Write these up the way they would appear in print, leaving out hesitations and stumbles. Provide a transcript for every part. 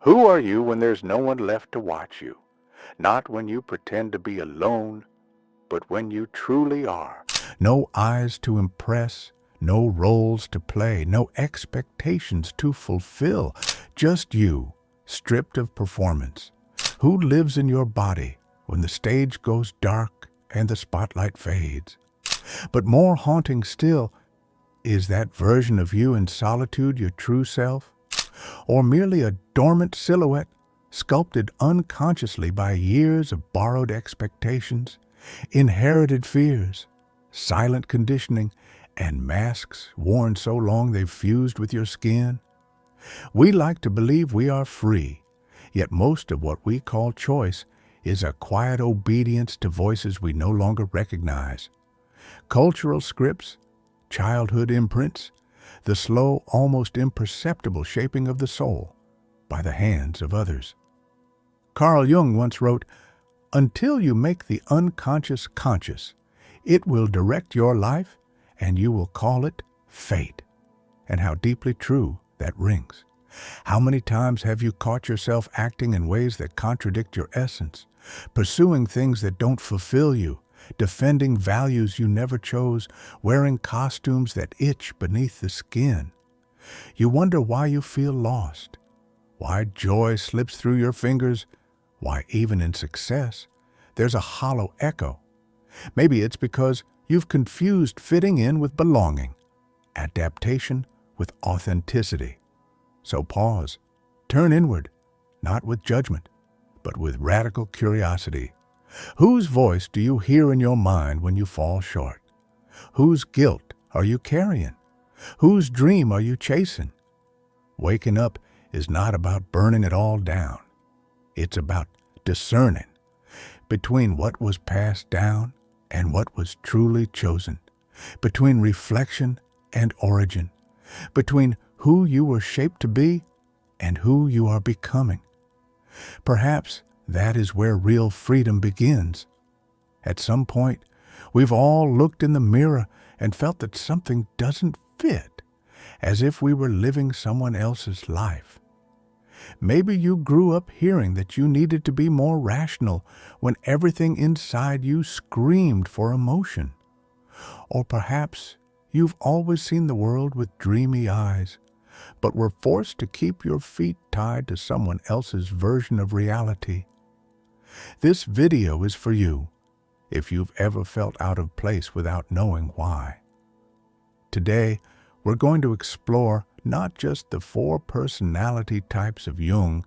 Who are you when there's no one left to watch you? Not when you pretend to be alone, but when you truly are. No eyes to impress, no roles to play, no expectations to fulfill. Just you, stripped of performance. Who lives in your body when the stage goes dark and the spotlight fades? But more haunting still, is that version of you in solitude your true self? Or merely a dormant silhouette sculpted unconsciously by years of borrowed expectations, inherited fears, silent conditioning, and masks worn so long they've fused with your skin? We like to believe we are free, yet most of what we call choice is a quiet obedience to voices we no longer recognize. Cultural scripts, childhood imprints, the slow, almost imperceptible shaping of the soul by the hands of others. Carl Jung once wrote, "Until you make the unconscious conscious, it will direct your life and you will call it fate." And how deeply true that rings. How many times have you caught yourself acting in ways that contradict your essence, pursuing things that don't fulfill you, defending values you never chose, wearing costumes that itch beneath the skin? You wonder why you feel lost, why joy slips through your fingers, why even in success there's a hollow echo. Maybe it's because you've confused fitting in with belonging, adaptation with authenticity. So pause, turn inward, not with judgment, but with radical curiosity. Whose voice do you hear in your mind when you fall short? Whose guilt are you carrying? Whose dream are you chasing? Waking up is not about burning it all down. It's about discerning between what was passed down and what was truly chosen, between reflection and origin, between who you were shaped to be and who you are becoming. Perhaps that is where real freedom begins. At some point, we've all looked in the mirror and felt that something doesn't fit, as if we were living someone else's life. Maybe you grew up hearing that you needed to be more rational when everything inside you screamed for emotion. Or perhaps you've always seen the world with dreamy eyes, but were forced to keep your feet tied to someone else's version of reality. This video is for you, if you've ever felt out of place without knowing why. Today, we're going to explore not just the 4 personality types of Jung,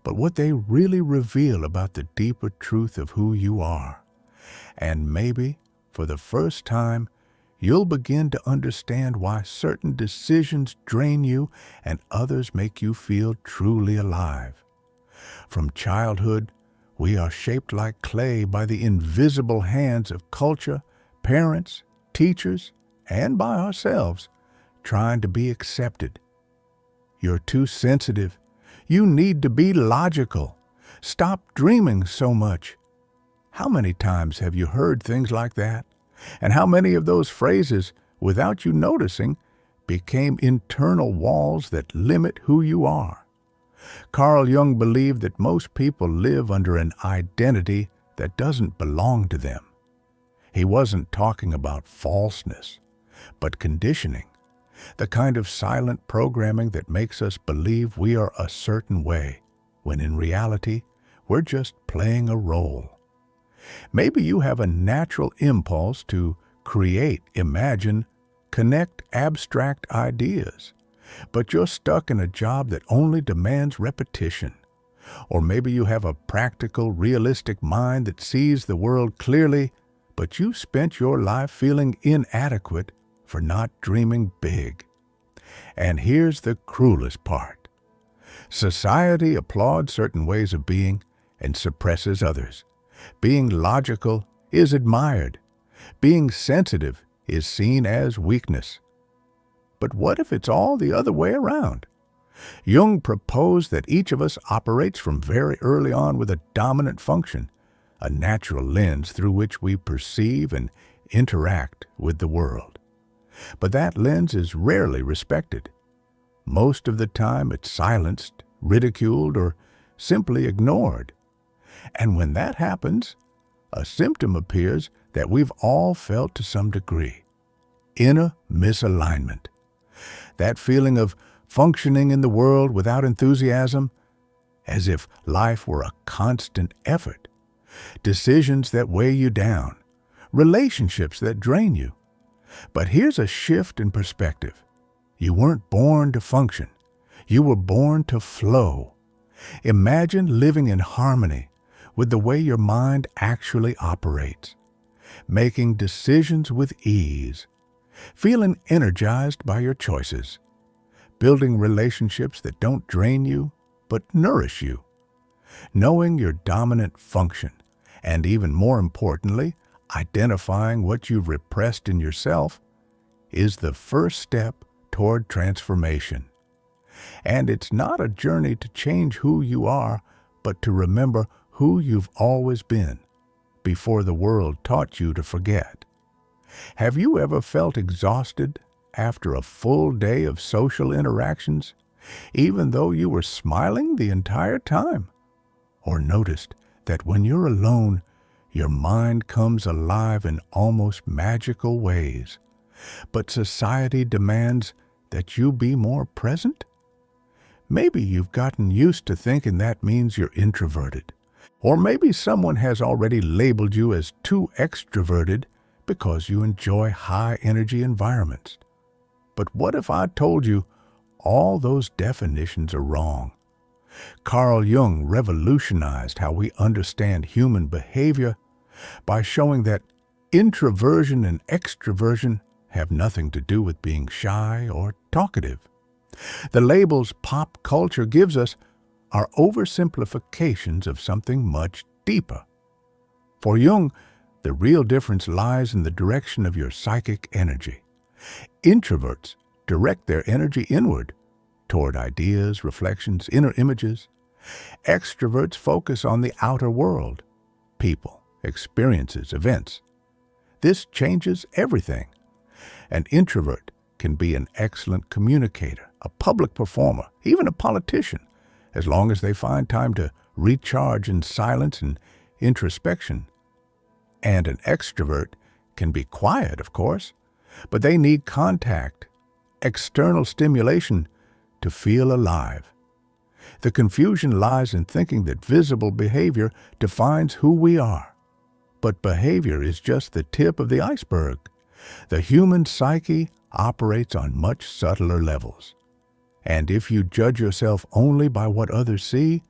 but what they really reveal about the deeper truth of who you are. And maybe, for the first time, you'll begin to understand why certain decisions drain you and others make you feel truly alive. From childhood, we are shaped like clay by the invisible hands of culture, parents, teachers, and by ourselves, trying to be accepted. You're too sensitive. You need to be logical. Stop dreaming so much. How many times have you heard things like that? And how many of those phrases, without you noticing, became internal walls that limit who you are? Carl Jung believed that most people live under an identity that doesn't belong to them. He wasn't talking about falseness, but conditioning, the kind of silent programming that makes us believe we are a certain way, when in reality, we're just playing a role. Maybe you have a natural impulse to create, imagine, connect abstract ideas, but you're stuck in a job that only demands repetition. Or maybe you have a practical, realistic mind that sees the world clearly, but you spent your life feeling inadequate for not dreaming big. And here's the cruelest part. Society applauds certain ways of being and suppresses others. Being logical is admired. Being sensitive is seen as weakness. But what if it's all the other way around? Jung proposed that each of us operates from very early on with a dominant function, a natural lens through which we perceive and interact with the world. But that lens is rarely respected. Most of the time it's silenced, ridiculed, or simply ignored. And when that happens, a symptom appears that we've all felt to some degree: inner misalignment. That feeling of functioning in the world without enthusiasm, as if life were a constant effort. Decisions that weigh you down, relationships that drain you. But here's a shift in perspective. You weren't born to function. You were born to flow. Imagine living in harmony with the way your mind actually operates, making decisions with ease, feeling energized by your choices, building relationships that don't drain you but nourish you, knowing your dominant function, and even more importantly, identifying what you've repressed in yourself is the first step toward transformation. And it's not a journey to change who you are, but to remember who you've always been before the world taught you to forget. Have you ever felt exhausted after a full day of social interactions, even though you were smiling the entire time? Or noticed that when you're alone, your mind comes alive in almost magical ways, but society demands that you be more present? Maybe you've gotten used to thinking that means you're introverted. Or maybe someone has already labeled you as too extroverted because you enjoy high-energy environments. But what if I told you all those definitions are wrong? Carl Jung revolutionized how we understand human behavior by showing that introversion and extroversion have nothing to do with being shy or talkative. The labels pop culture gives us are oversimplifications of something much deeper. For Jung, the real difference lies in the direction of your psychic energy. Introverts direct their energy inward, toward ideas, reflections, inner images. Extroverts focus on the outer world, people, experiences, events. This changes everything. An introvert can be an excellent communicator, a public performer, even a politician, as long as they find time to recharge in silence and introspection. And an extrovert can be quiet, of course, but they need contact, external stimulation to feel alive. The confusion lies in thinking that visible behavior defines who we are. But behavior is just the tip of the iceberg. The human psyche operates on much subtler levels. And if you judge yourself only by what others see,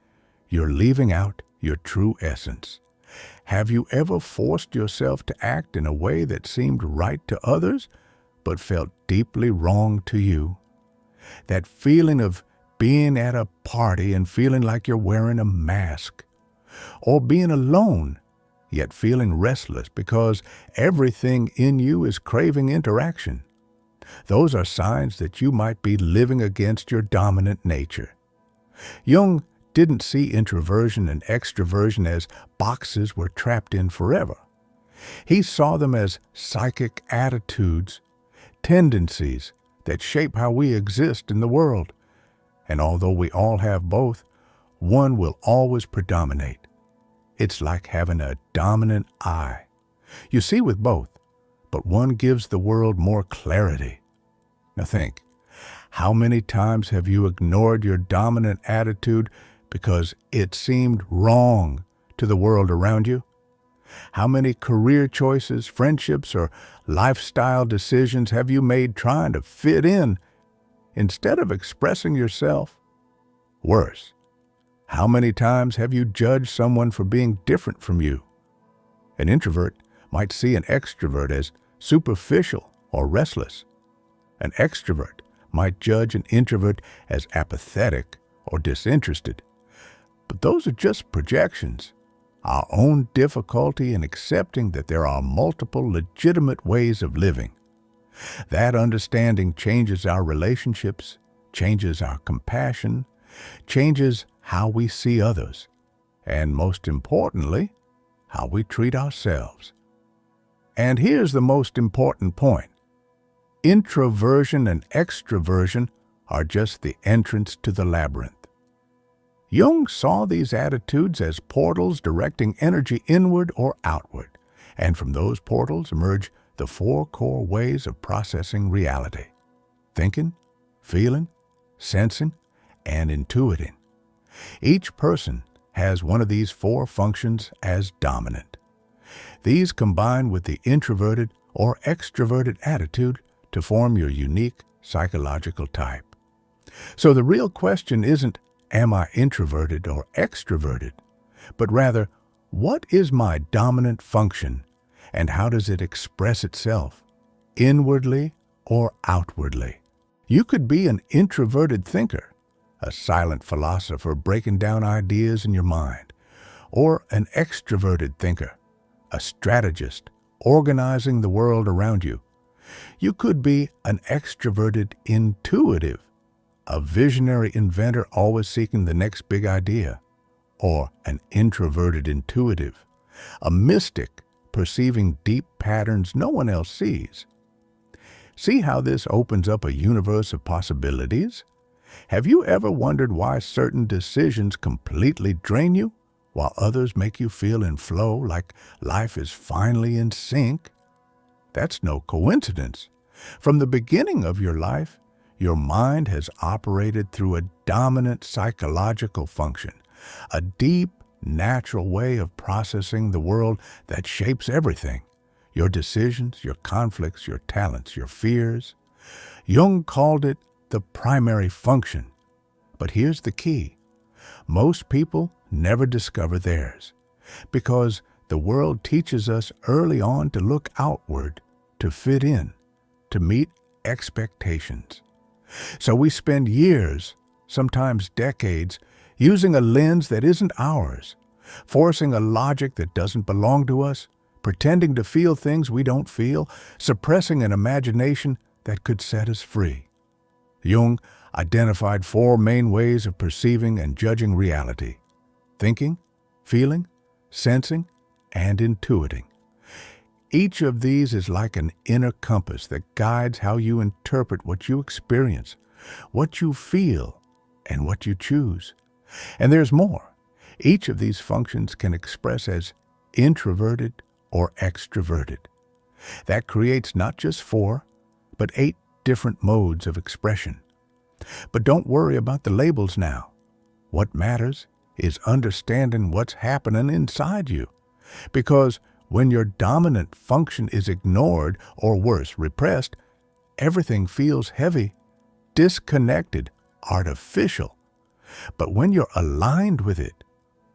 you're leaving out your true essence. Have you ever forced yourself to act in a way that seemed right to others, but felt deeply wrong to you? That feeling of being at a party and feeling like you're wearing a mask, or being alone, yet feeling restless because everything in you is craving interaction. Those are signs that you might be living against your dominant nature. Jung didn't see introversion and extroversion as boxes we're trapped in forever. He saw them as psychic attitudes, tendencies that shape how we exist in the world. And although we all have both, one will always predominate. It's like having a dominant eye. You see with both, but one gives the world more clarity. Now think, how many times have you ignored your dominant attitude because it seemed wrong to the world around you? How many career choices, friendships, or lifestyle decisions have you made trying to fit in instead of expressing yourself? Worse, how many times have you judged someone for being different from you? An introvert might see an extrovert as superficial or restless. An extrovert might judge an introvert as apathetic or disinterested. But those are just projections. Our own difficulty in accepting that there are multiple legitimate ways of living. That understanding changes our relationships, changes our compassion, changes how we see others, and most importantly, how we treat ourselves. And here's the most important point. Introversion and extroversion are just the entrance to the labyrinth. Jung saw these attitudes as portals directing energy inward or outward, and from those portals emerge the four core ways of processing reality: thinking, feeling, sensing, and intuiting. Each person has one of these four functions as dominant. These combine with the introverted or extroverted attitude to form your unique psychological type. So the real question isn't, am I introverted or extroverted? But rather, what is my dominant function and how does it express itself, inwardly or outwardly? You could be an introverted thinker, a silent philosopher breaking down ideas in your mind, or an extroverted thinker, a strategist organizing the world around you. You could be an extroverted intuitive, a visionary inventor always seeking the next big idea, or an introverted intuitive, a mystic perceiving deep patterns no one else sees. See how this opens up a universe of possibilities? Have you ever wondered why certain decisions completely drain you, while others make you feel in flow, like life is finally in sync? That's no coincidence. From the beginning of your life, your mind has operated through a dominant psychological function, a deep, natural way of processing the world that shapes everything: your decisions, your conflicts, your talents, your fears. Jung called it the primary function. But here's the key. Most people never discover theirs, because the world teaches us early on to look outward, to fit in, to meet expectations. So we spend years, sometimes decades, using a lens that isn't ours, forcing a logic that doesn't belong to us, pretending to feel things we don't feel, suppressing an imagination that could set us free. Jung identified four main ways of perceiving and judging reality: thinking, feeling, sensing, and intuiting. Each of these is like an inner compass that guides how you interpret what you experience, what you feel, and what you choose. And there's more. Each of these functions can express as introverted or extroverted. That creates not just four, but 8 different modes of expression. But don't worry about the labels now. What matters is understanding what's happening inside you. Because when your dominant function is ignored, or worse, repressed, everything feels heavy, disconnected, artificial. But when you're aligned with it,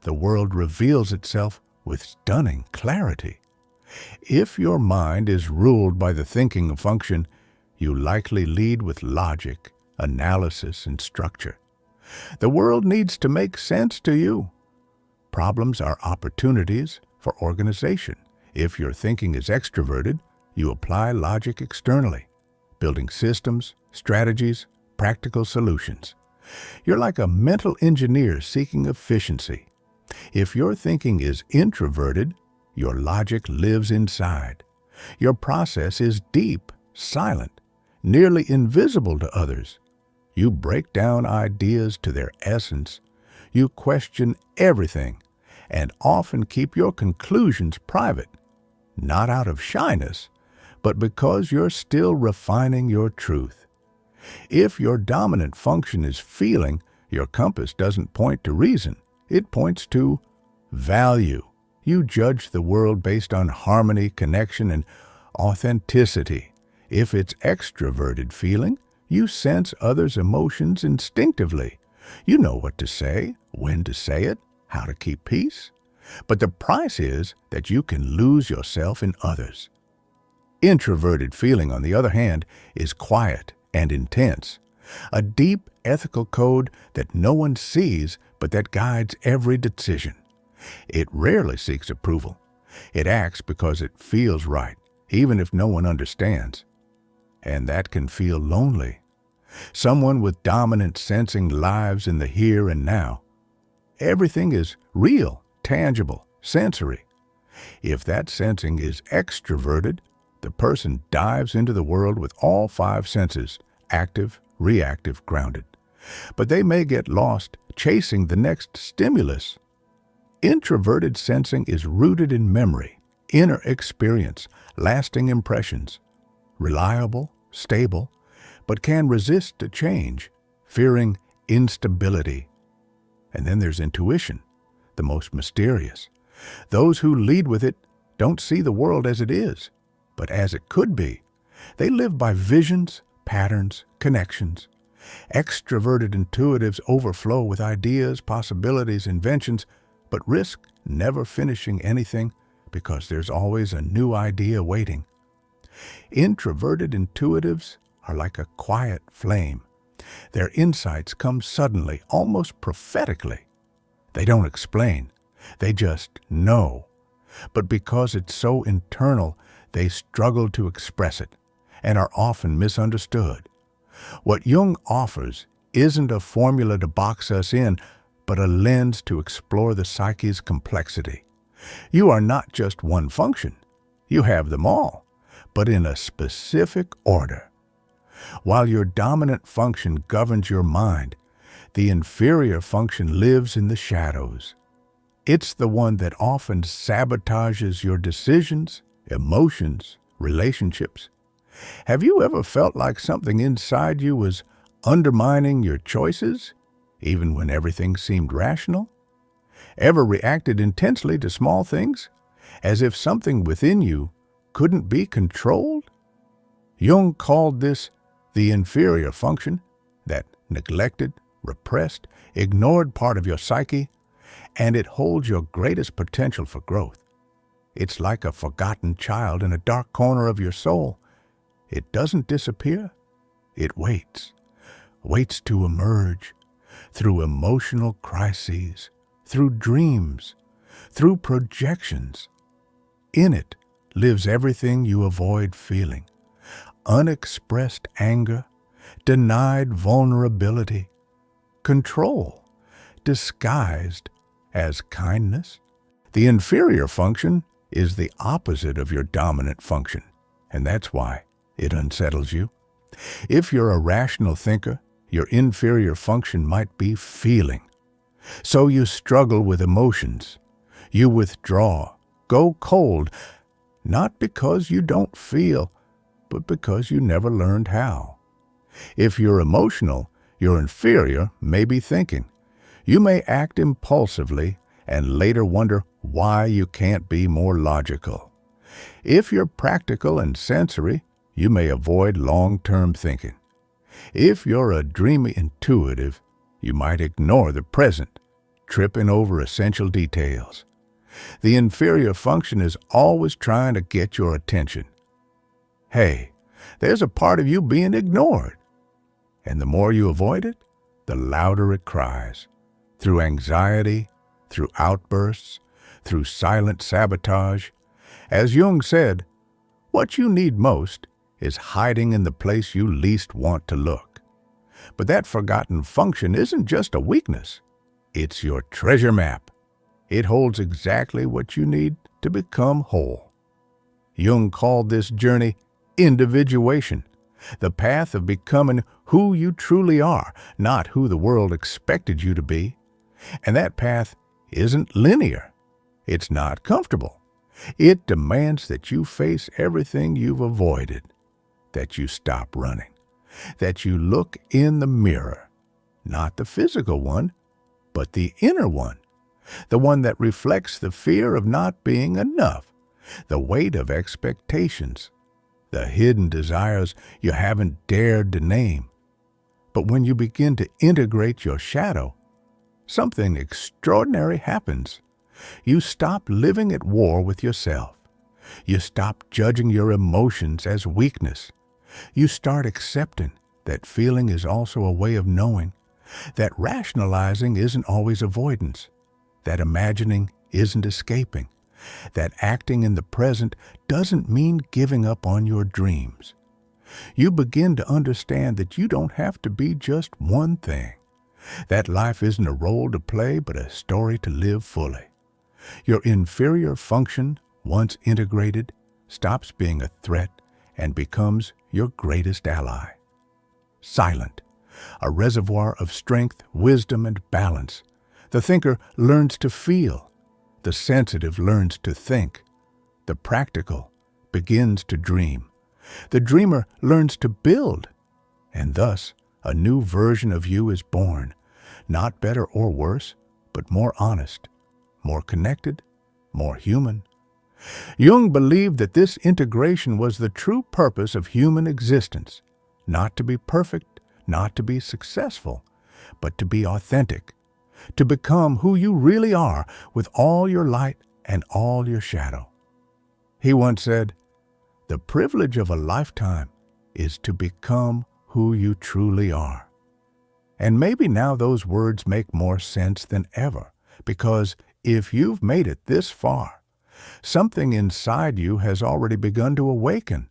the world reveals itself with stunning clarity. If your mind is ruled by the thinking function, you likely lead with logic, analysis, and structure. The world needs to make sense to you. Problems are opportunities for organization. If your thinking is extroverted, you apply logic externally, building systems, strategies, practical solutions. You're like a mental engineer seeking efficiency. If your thinking is introverted, your logic lives inside. Your process is deep, silent, nearly invisible to others. You break down ideas to their essence. You question everything and often keep your conclusions private, not out of shyness, but because you're still refining your truth. If your dominant function is feeling, your compass doesn't point to reason. It points to value. You judge the world based on harmony, connection, and authenticity. If it's extroverted feeling, you sense others' emotions instinctively. You know what to say, when to say it, how to keep peace. But the price is that you can lose yourself in others. Introverted feeling, on the other hand, is quiet and intense. A deep ethical code that no one sees but that guides every decision. It rarely seeks approval. It acts because it feels right, even if no one understands. And that can feel lonely. Someone with dominant sensing lives in the here and now. Everything is real, tangible, sensory. If that sensing is extroverted, the person dives into the world with all 5 senses, active, reactive, grounded. But they may get lost chasing the next stimulus. Introverted sensing is rooted in memory, inner experience, lasting impressions, reliable, stable, but can resist to change, fearing instability. And then there's intuition, the most mysterious. Those who lead with it don't see the world as it is, but as it could be. They live by visions, patterns, connections. Extroverted intuitives overflow with ideas, possibilities, inventions, but risk never finishing anything because there's always a new idea waiting. Introverted intuitives are like a quiet flame. Their insights come suddenly, almost prophetically. They don't explain, they just know. But because it's so internal, they struggle to express it and are often misunderstood. What Jung offers isn't a formula to box us in, but a lens to explore the psyche's complexity. You are not just one function. You have them all, but in a specific order. While your dominant function governs your mind, the inferior function lives in the shadows. It's the one that often sabotages your decisions, emotions, relationships. Have you ever felt like something inside you was undermining your choices, even when everything seemed rational? Ever reacted intensely to small things, as if something within you couldn't be controlled? Jung called this the inferior function, that neglected, repressed, ignored part of your psyche, and it holds your greatest potential for growth. It's like a forgotten child in a dark corner of your soul. It doesn't disappear. It waits to emerge through emotional crises, through dreams, through projections. In it lives everything you avoid feeling: unexpressed anger, denied vulnerability, control, disguised as kindness. The inferior function is the opposite of your dominant function, and that's why it unsettles you. If you're a rational thinker, your inferior function might be feeling. So you struggle with emotions. You withdraw, go cold, not because you don't feel, but because you never learned how. If you're emotional, your inferior may be thinking. You may act impulsively and later wonder why you can't be more logical. If you're practical and sensory, you may avoid long-term thinking. If you're a dreamy intuitive, you might ignore the present, tripping over essential details. The inferior function is always trying to get your attention. Hey, there's a part of you being ignored. And the more you avoid it, the louder it cries. Through anxiety, through outbursts, through silent sabotage. As Jung said, what you need most is hiding in the place you least want to look. But that forgotten function isn't just a weakness. It's your treasure map. It holds exactly what you need to become whole. Jung called this journey individuation, the path of becoming who you truly are, not who the world expected you to be. And that path isn't linear. It's not comfortable. It demands that you face everything you've avoided, that you stop running, that you look in the mirror, not the physical one, but the inner one, the one that reflects the fear of not being enough, the weight of expectations, the hidden desires you haven't dared to name. But when you begin to integrate your shadow, something extraordinary happens. You stop living at war with yourself. You stop judging your emotions as weakness. You start accepting that feeling is also a way of knowing, that rationalizing isn't always avoidance, that imagining isn't escaping, that acting in the present doesn't mean giving up on your dreams. You begin to understand that you don't have to be just one thing, that life isn't a role to play but a story to live fully. Your inferior function, once integrated, stops being a threat and becomes your greatest ally. Silent, a reservoir of strength, wisdom, and balance. The thinker learns to feel. The sensitive learns to think. The practical begins to dream. The dreamer learns to build. And thus, a new version of you is born, not better or worse, but more honest, more connected, more human. Jung believed that this integration was the true purpose of human existence, not to be perfect, not to be successful, but to be authentic, to become who you really are with all your light and all your shadow. He once said, "The privilege of a lifetime is to become who you truly are." And maybe now those words make more sense than ever, because if you've made it this far, something inside you has already begun to awaken,